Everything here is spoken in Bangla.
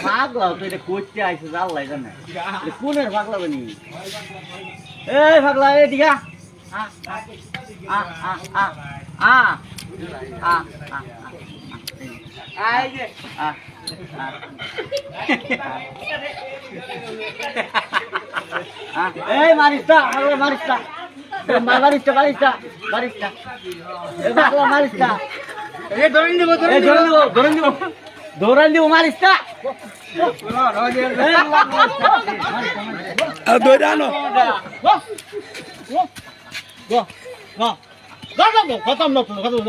পাগলা তো এটা করতে আইসে আল্লাহ জানে কোনের পাগলা বানি পাগলা এদিকে মারিস্তা মারিস্তা মারিস্তা মারিস্তা মারিস্তা পাগলা মারিস্তা ধরে দিব ধরে দিব মারিস্তা খতম না খতম